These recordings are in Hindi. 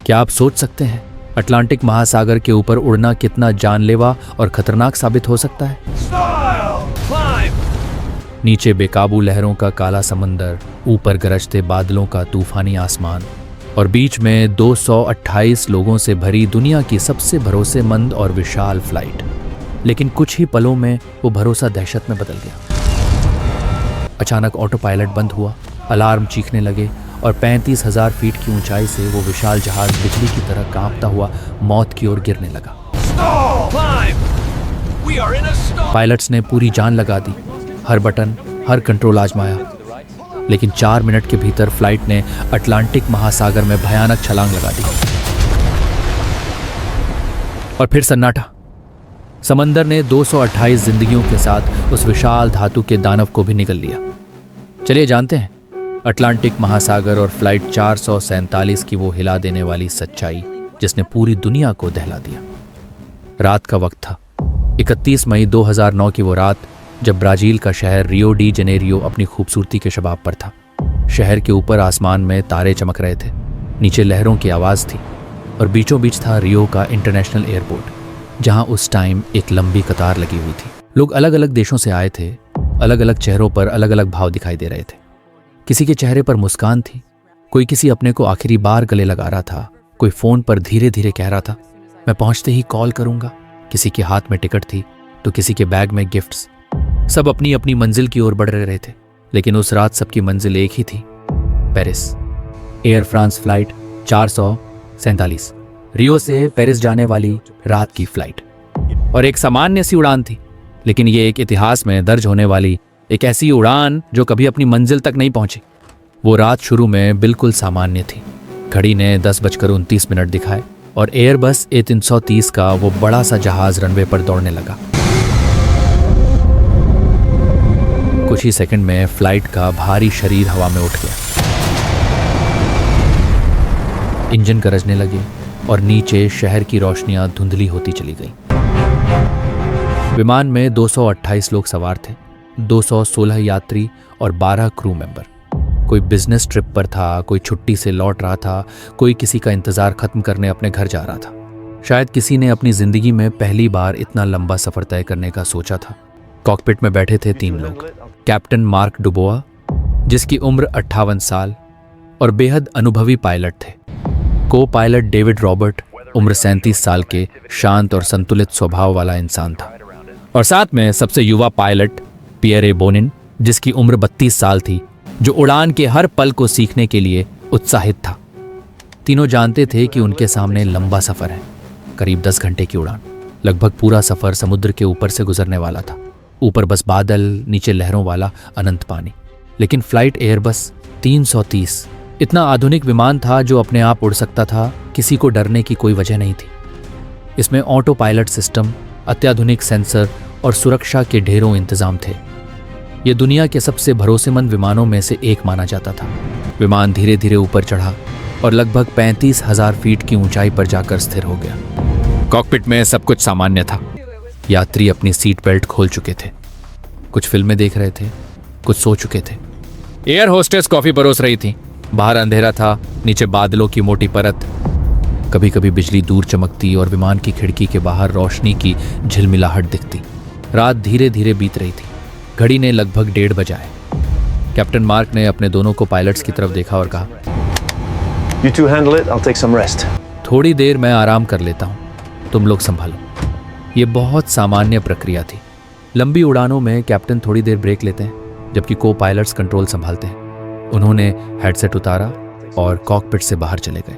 क्या आप सोच सकते हैं अटलांटिक महासागर के ऊपर उड़ना कितना जानलेवा और खतरनाक साबित हो सकता है? नीचे बेकाबू लहरों का काला समंदर, ऊपर गरजते बादलों का तूफानी आसमान और बीच में 228 लोगों से भरी दुनिया की सबसे भरोसेमंद और विशाल फ्लाइट। लेकिन कुछ ही पलों में वो भरोसा दहशत में बदल गया। अचानक ऑटो पायलट बंद हुआ, अलार्म चीखने लगे और 35,000 फीट की ऊंचाई से वो विशाल जहाज बिजली की तरह कांपता हुआ मौत की ओर गिरने लगा। पायलट्स ने पूरी जान लगा दी, हर बटन, हर कंट्रोल आजमाया, लेकिन 4 मिनट के भीतर फ्लाइट ने अटलांटिक महासागर में भयानक छलांग लगा दी। और फिर सन्नाटा। समंदर ने 228 जिंदगियों के साथ उस विशाल धातु के दानव को भी निगल लिया। चलिए जानते हैं अटलांटिक महासागर और फ्लाइट 447 की वो हिला देने वाली सच्चाई जिसने पूरी दुनिया को दहला दिया। रात का वक्त था, 31 मई 2009 की वो रात, जब ब्राजील का शहर रियो डी जनेरियो अपनी खूबसूरती के शबाब पर था। शहर के ऊपर आसमान में तारे चमक रहे थे, नीचे लहरों की आवाज़ थी और बीचों बीच था रियो का इंटरनेशनल एयरपोर्ट, जहां उस टाइम एक लंबी कतार लगी हुई थी। लोग अलग अलग देशों से आए थे, अलग अलग चेहरों पर अलग अलग भाव दिखाई दे रहे थे। किसी के चेहरे पर मुस्कान थी, कोई किसी अपने को आखिरी बार गले लगा रहा था, कोई फोन पर धीरे धीरे कह रहा था मैं पहुंचते ही कॉल करूंगा। किसी के हाथ में टिकट थी तो किसी के बैग में गिफ्ट्स। सब अपनी अपनी मंजिल की ओर बढ़ रहे थे, लेकिन उस रात सबकी मंजिल एक ही थी, पेरिस। एयर फ्रांस फ्लाइट 447, रियो से पेरिस जाने वाली रात की फ्लाइट। और एक सामान्य सी उड़ान थी, लेकिन ये एक इतिहास में दर्ज होने वाली एक ऐसी उड़ान जो कभी अपनी मंजिल तक नहीं पहुंची। वो रात शुरू में बिल्कुल सामान्य थी। घड़ी ने 10:29 दिखाए और एयरबस A330 का वो बड़ा सा जहाज रनवे पर दौड़ने लगा। कुछ ही सेकंड में फ्लाइट का भारी शरीर हवा में उठ गया, इंजन गरजने लगे और नीचे शहर की रोशनियां धुंधली होती चली गई। विमान में 228 लोग सवार थे, 216 यात्री और 12 क्रू मेंबर। कोई बिजनेस ट्रिप पर था, कोई छुट्टी से लौट रहा था, कोई किसी का इंतजार खत्म करने अपने घर जा रहा था। शायद किसी ने अपनी जिंदगी में पहली बार इतना लंबा सफर तय करने का सोचा था। कॉकपिट में बैठे थे 3 लोग। कैप्टन मार्क डुबोआ, जिसकी उम्र 58 साल और बेहद अनुभवी पायलट थे। को पायलट डेविड रॉबर्ट, उम्र 37 साल के शांत और संतुलित स्वभाव वाला इंसान था। और साथ में सबसे युवा पायलट पियरे बोनिन, जिसकी उम्र 32 साल थी, जो उड़ान के हर पल को सीखने के लिए उत्साहित था। तीनों जानते थे कि उनके सामने लंबा सफर है, करीब 10 घंटे की उड़ान। लगभग पूरा सफर समुद्र के ऊपर से गुजरने वाला था। ऊपर बस बादल, नीचे लहरों वाला अनंत पानी। लेकिन फ्लाइट एयरबस 330 इतना आधुनिक विमान था जो अपने आप उड़ सकता था। किसी को डरने की कोई वजह नहीं थी। इसमें ऑटो पायलट सिस्टम, अत्याधुनिक सेंसर और सुरक्षा के ढेरों इंतजाम थे। यह दुनिया के सबसे भरोसेमंद विमानों में से एक माना जाता था। विमान धीरे धीरे ऊपर चढ़ा और लगभग 35,000 फीट की ऊंचाई पर जाकर स्थिर हो गया। कॉकपिट में सब कुछ सामान्य था। यात्री अपनी सीट बेल्ट खोल चुके थे, कुछ फिल्में देख रहे थे, कुछ सो चुके थे। एयर होस्टेस कॉफी परोस रही थी। बाहर अंधेरा था, नीचे बादलों की मोटी परत। कभी कभी बिजली दूर चमकती और विमान की खिड़की के बाहर रोशनी की झिलमिलाहट दिखती। रात धीरे धीरे बीत रही थी। घड़ी ने लगभग 1:30 बजाए। कैप्टन मार्क ने अपने दोनों को पायलट्स की तरफ देखा और कहा, You two handle it, I'll take some rest. थोड़ी देर मैं आराम कर लेता हूँ, तुम लोग संभालो। ये बहुत सामान्य प्रक्रिया थी। लंबी उड़ानों में कैप्टन थोड़ी देर ब्रेक लेते हैं, जबकि को पायलट्स कंट्रोल संभालते हैं। उन्होंने हेडसेट उतारा और कॉकपिट से बाहर चले गए।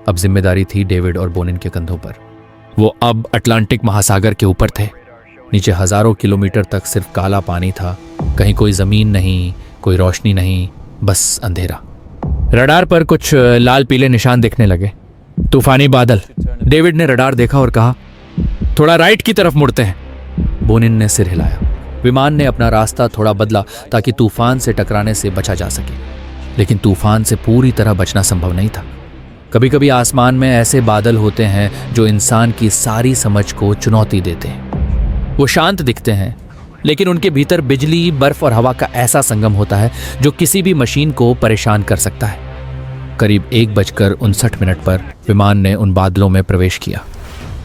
अब जिम्मेदारी थी डेविड और बोनिन के कंधों पर। वो अब अटलांटिक महासागर के ऊपर थे। नीचे हजारों किलोमीटर तक सिर्फ काला पानी था। कहीं कोई जमीन नहीं, कोई रोशनी नहीं, बस अंधेरा। रडार पर कुछ लाल पीले निशान दिखने लगे। तूफानी बादल। डेविड ने रडार देखा और कहा, थोड़ा राइट की तरफ मुड़ते हैं। बोनिन ने सिर हिलाया। विमान ने अपना रास्ता थोड़ा बदला ताकि तूफान से टकराने से बचा जा सके, लेकिन तूफान से पूरी तरह बचना संभव नहीं था। कभी कभी आसमान में ऐसे बादल होते हैं जो इंसान की सारी समझ को चुनौती देते हैं। वो शांत दिखते हैं, लेकिन उनके भीतर बिजली, बर्फ और हवा का ऐसा संगम होता है जो किसी भी मशीन को परेशान कर सकता है। करीब 1:59 पर विमान ने उन बादलों में प्रवेश किया।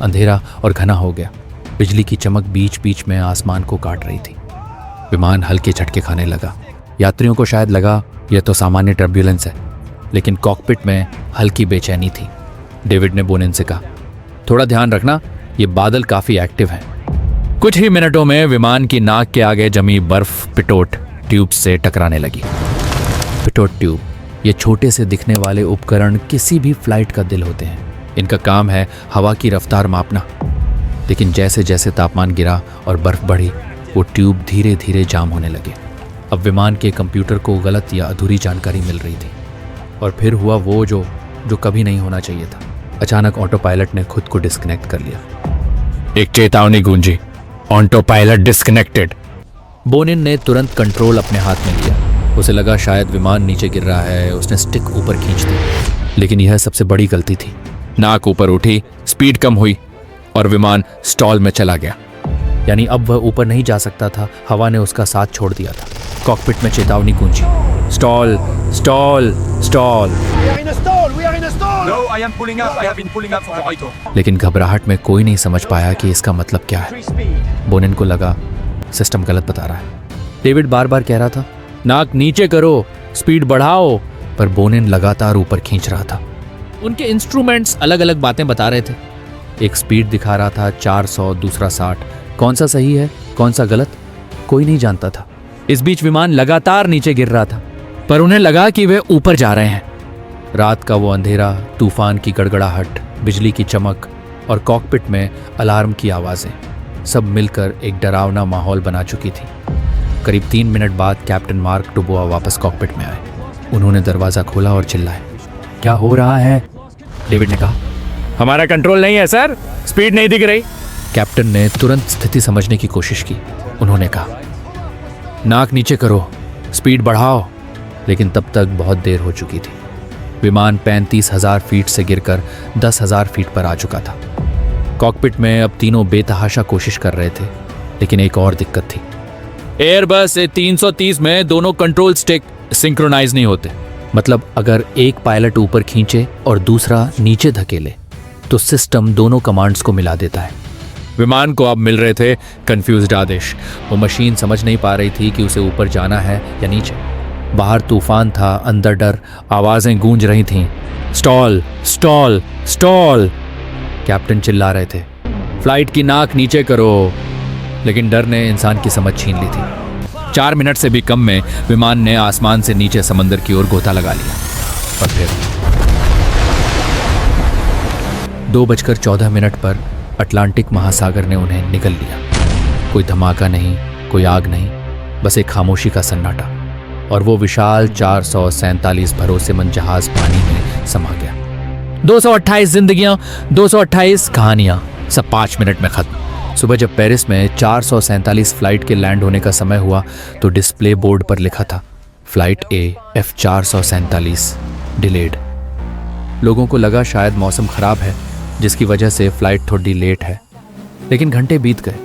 अंधेरा और घना हो गया। बिजली की चमक बीच बीच में आसमान को काट रही थी। विमान हल्के झटके खाने लगा। यात्रियों को शायद लगा यह तो सामान्य टर्ब्यूलेंस है, लेकिन कॉकपिट में हल्की बेचैनी थी। डेविड ने बोनिन से कहा, थोड़ा ध्यान रखना, ये बादल काफी एक्टिव हैं। कुछ ही मिनटों में विमान की नाक के आगे जमी बर्फ पिटोट ट्यूब से टकराने लगी। पिटोट ट्यूब, ये छोटे से दिखने वाले उपकरण किसी भी फ्लाइट का दिल होते हैं। इनका काम है हवा की रफ्तार मापना। लेकिन जैसे जैसे तापमान गिरा और बर्फ बढ़ी, वो ट्यूब धीरे धीरे जाम होने लगे। अब विमान के कंप्यूटर को गलत या अधूरी जानकारी मिल रही थी। और फिर हुआ वो जो कभी नहीं होना चाहिए था। अचानक ऑटो पायलट ने खुद को डिस्कनेक्ट कर लिया। एक चेतावनी गूंजी, ऑटो पायलट डिस्कनेक्टेड। बोनिन ने तुरंत कंट्रोल अपने हाथ में लिया। उसे लगा शायद विमान नीचे गिर रहा है। उसने स्टिक ऊपर खींच दी, लेकिन यह सबसे बड़ी गलती थी। नाक ऊपर उठी, स्पीड कम हुई और विमान स्टॉल में चला गया। यानी अब वह ऊपर नहीं जा सकता था। हवा ने उसका साथ छोड़ दिया था। कॉकपिट में चेतावनी गूंजी, stall stall stall. No, I am pulling up. I have been pulling up for Morito. लेकिन घबराहट में कोई नहीं समझ पाया कि इसका मतलब क्या है। बोनिन को लगा सिस्टम गलत बता रहा है। डेविड बार बार कह रहा था, नाक नीचे करो, स्पीड बढ़ाओ, पर बोनिन लगातार ऊपर खींच रहा था। उनके इंस्ट्रूमेंट्स अलग अलग बातें बता रहे थे। एक स्पीड दिखा रहा था 400, दूसरा 60। कौन सा सही है, कौन सा गलत, कोई नहीं जानता था। इस बीच विमान लगातार नीचे गिर रहा था, पर उन्हें लगा कि वे ऊपर जा रहे हैं। रात का वो अंधेरा, तूफान की गड़गड़ाहट, बिजली की चमक और कॉकपिट में अलार्म की आवाज़ें, सब मिलकर एक डरावना माहौल बना चुकी थी। करीब 3 मिनट बाद कैप्टन मार्क डुबोआ वापस कॉकपिट में आए। उन्होंने दरवाज़ा खोला और चिल्लाए, क्या हो रहा है? डेविड ने कहा, हमारा कंट्रोल नहीं है सर, स्पीड नहीं दिख रही। कैप्टन ने तुरंत स्थिति समझने की कोशिश की। उन्होंने कहा, नाक नीचे करो, स्पीड बढ़ाओ। लेकिन तब तक बहुत देर हो चुकी थी। विमान 35,000 फीट से गिरकर 10,000 फीट पर आ चुका था। कॉकपिट में अब तीनों बेतहाशा कोशिश कर रहे थे, लेकिन एक और दिक्कत थी। एयरबस 330 में दोनों कंट्रोल स्टिक सिंक्रोनाइज नहीं होते। मतलब अगर एक पायलट ऊपर खींचे और दूसरा नीचे धकेले, तो सिस्टम दोनों कमांड्स को मिला देता है। विमान को अब मिल रहे थे कंफ्यूज्ड आदेश। वो मशीन समझ नहीं पा रही थी कि उसे ऊपर जाना है या नीचे। बाहर तूफान था, अंदर डर, आवाजें गूंज रही थीं, स्टॉल स्टॉल स्टॉल। कैप्टन चिल्ला रहे थे, फ्लाइट की नाक नीचे करो। लेकिन डर ने इंसान की समझ छीन ली थी। 4 मिनट से भी कम में विमान ने आसमान से नीचे समंदर की ओर गोता लगा लिया। और फिर 2:14 पर अटलांटिक महासागर ने उन्हें निगल लिया। कोई धमाका नहीं, कोई आग नहीं, बस एक खामोशी का सन्नाटा। और वो विशाल 447 भरोसेमंद जहाज पानी में समा गया। 228 जिंदगियां, 228 कहानियां, सब 5 मिनट में खत्म। सुबह जब पेरिस में 447 फ्लाइट के लैंड होने का समय हुआ, तो डिस्प्ले बोर्ड पर लिखा था, फ्लाइट ए F447 डिलेड। लोगों को लगा शायद मौसम खराब है, जिसकी वजह से फ्लाइट थोड़ी लेट है। लेकिन घंटे बीत गए,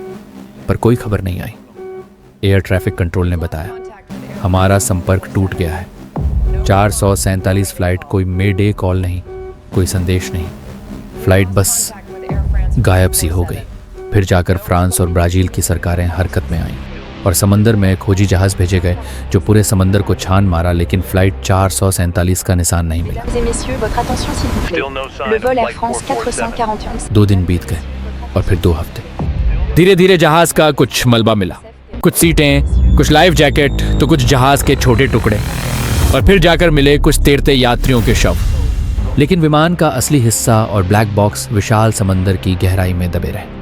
पर कोई खबर नहीं आई। एयर ट्रैफिक कंट्रोल ने बताया, हमारा संपर्क टूट गया है। 447 फ्लाइट, कोई मेडे कॉल नहीं, कोई संदेश नहीं। फ्लाइट बस गायब सी हो गई। फिर जाकर फ्रांस और ब्राजील की सरकारें हरकत में आईं और समंदर में खोजी जहाज भेजे गए, जो पूरे समंदर को छान मारा, लेकिन फ्लाइट 447 का निशान नहीं मिला। 2 दिन बीत गए और फिर 2 हफ्ते। धीरे धीरे जहाज का कुछ मलबा मिला, कुछ सीटें, कुछ लाइफ जैकेट, तो कुछ जहाज के छोटे टुकड़े, और फिर जाकर मिले कुछ तैरते यात्रियों के शव। लेकिन विमान का असली हिस्सा और ब्लैक बॉक्स विशाल समंदर की गहराई में दबे रहे।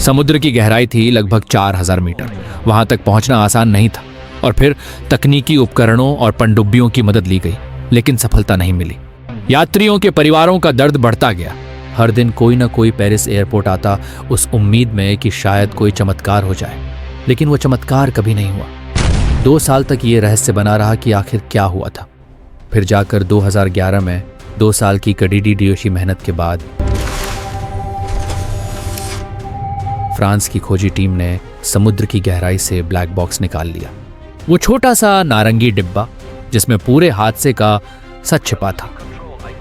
समुद्र की गहराई थी लगभग 4000 मीटर। वहां तक पहुंचना आसान नहीं था। और फिर तकनीकी उपकरणों और पनडुब्बियों की मदद ली गई, लेकिन सफलता नहीं मिली। यात्रियों के परिवारों का दर्द बढ़ता गया। हर दिन कोई ना कोई पेरिस एयरपोर्ट आता, उस उम्मीद में कि शायद कोई चमत्कार हो जाए। लेकिन वो चमत्कार कभी नहीं हुआ। 2 साल तक ये रहस्य बना रहा कि आखिर क्या हुआ था। फिर जाकर 2011 में 2 साल की कड़ीडी डियोशी मेहनत के बाद फ्रांस की खोजी टीम ने समुद्र की गहराई से ब्लैक बॉक्स निकाल लिया। वो छोटा सा नारंगी डिब्बा जिसमें पूरे हादसे का सच छिपा था।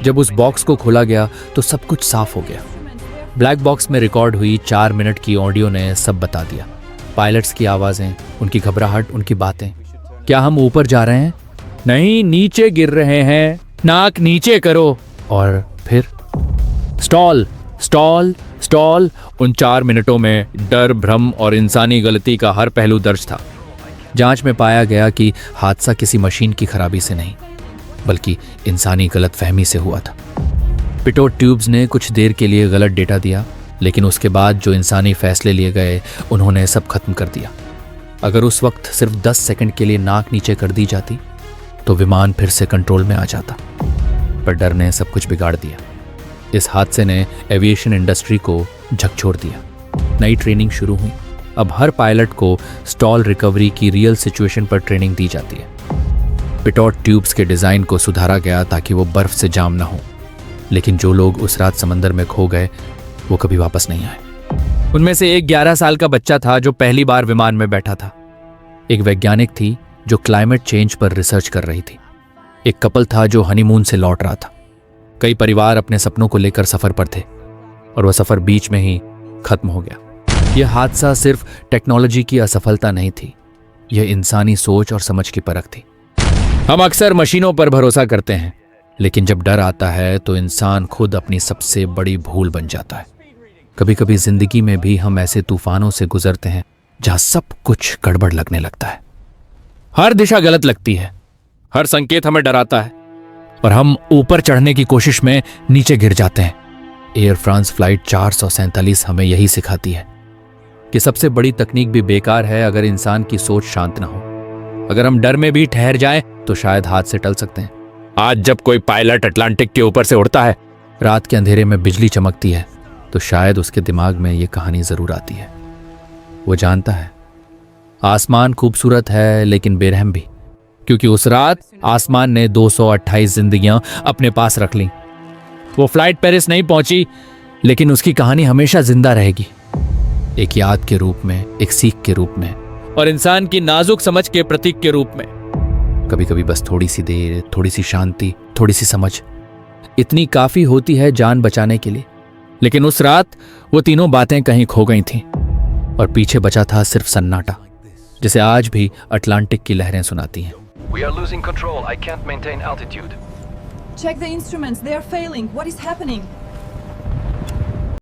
जब उस बॉक्स को खोला गया तो सब कुछ साफ हो गया। ब्लैक बॉक्स में रिकॉर्ड हुई 4 मिनट की ऑडियो ने सब बता दिया। पायलट्स की आवाज़ें, उनकी घबराहट, उनकी बातें। क्या हम ऊपर जा रहे हैं? नहीं, नीचे गिर रहे हैं, नाक नीचे करो। और फिर स्टॉल स्टॉल स्टॉल। उन 4 मिनटों में डर, भ्रम और इंसानी गलती का हर पहलू दर्ज था। जांच में पाया गया कि हादसा किसी मशीन की खराबी से नहीं, बल्कि इंसानी गलतफहमी से हुआ था। पिटोट ट्यूब्स ने कुछ देर के लिए गलत डेटा दिया, लेकिन उसके बाद जो इंसानी फैसले लिए गए उन्होंने सब खत्म कर दिया। अगर उस वक्त सिर्फ 10 सेकंड के लिए नाक नीचे कर दी जाती तो विमान फिर से कंट्रोल में आ जाता, पर डर ने सब कुछ बिगाड़ दिया। इस हादसे ने एविएशन इंडस्ट्री को झकझोर दिया। नई ट्रेनिंग शुरू हुई। अब हर पायलट को स्टॉल रिकवरी की रियल सिचुएशन पर ट्रेनिंग दी जाती है। पिटोट ट्यूब्स के डिज़ाइन को सुधारा गया ताकि वो बर्फ से जाम ना हो, लेकिन जो लोग उस रात समंदर में खो गए वो कभी वापस नहीं आए। उनमें से एक 11 साल का बच्चा था जो पहली बार विमान में बैठा था। एक वैज्ञानिक थी जो क्लाइमेट चेंज पर रिसर्च कर रही थी। एक कपल था जो हनीमून से लौट रहा था। कई परिवार अपने सपनों को लेकर सफर पर थे और वह सफर बीच में ही खत्म हो गया। यह हादसा सिर्फ टेक्नोलॉजी की असफलता नहीं थी, यह इंसानी सोच और समझ की परख थी। हम अक्सर मशीनों पर भरोसा करते हैं, लेकिन जब डर आता है तो इंसान खुद अपनी सबसे बड़ी भूल बन जाता है। कभी कभी जिंदगी में भी हम ऐसे तूफानों से गुजरते हैं जहां सब कुछ गड़बड़ लगने लगता है। हर दिशा गलत लगती है, हर संकेत हमें डराता है और हम ऊपर चढ़ने की कोशिश में नीचे गिर जाते हैं। एयर फ्रांस फ्लाइट 447 हमें यही सिखाती है कि सबसे बड़ी तकनीक भी बेकार है अगर इंसान की सोच शांत ना हो। अगर हम डर में भी ठहर जाएं तो शायद हाथ से टल सकते हैं। आज जब कोई पायलट अटलांटिक के ऊपर से उड़ता है, रात के अंधेरे में बिजली चमकती है, तो शायद उसके दिमाग में ये कहानी जरूर आती है। वो जानता है आसमान खूबसूरत है लेकिन बेरहम भी, क्योंकि उस रात आसमान ने 228 जिंदगियां अपने पास रख लीं। वो फ्लाइट पेरिस नहीं पहुंची, लेकिन उसकी कहानी हमेशा जिंदा रहेगी, एक याद के रूप में, एक सीख के रूप में और इंसान की नाजुक समझ के प्रतीक के रूप में। कभी कभी बस थोड़ी सी देर, थोड़ी सी शांति, थोड़ी सी समझ, इतनी काफी होती है जान बचाने के लिए। लेकिन उस रात वो तीनों बातें कहीं खो गई थीं और पीछे बचा था सिर्फ सन्नाटा, जिसे आज भी अटलांटिक की लहरें सुनाती हैं। We are losing control. I can't maintain altitude. Check the instruments. They are failing. What is happening?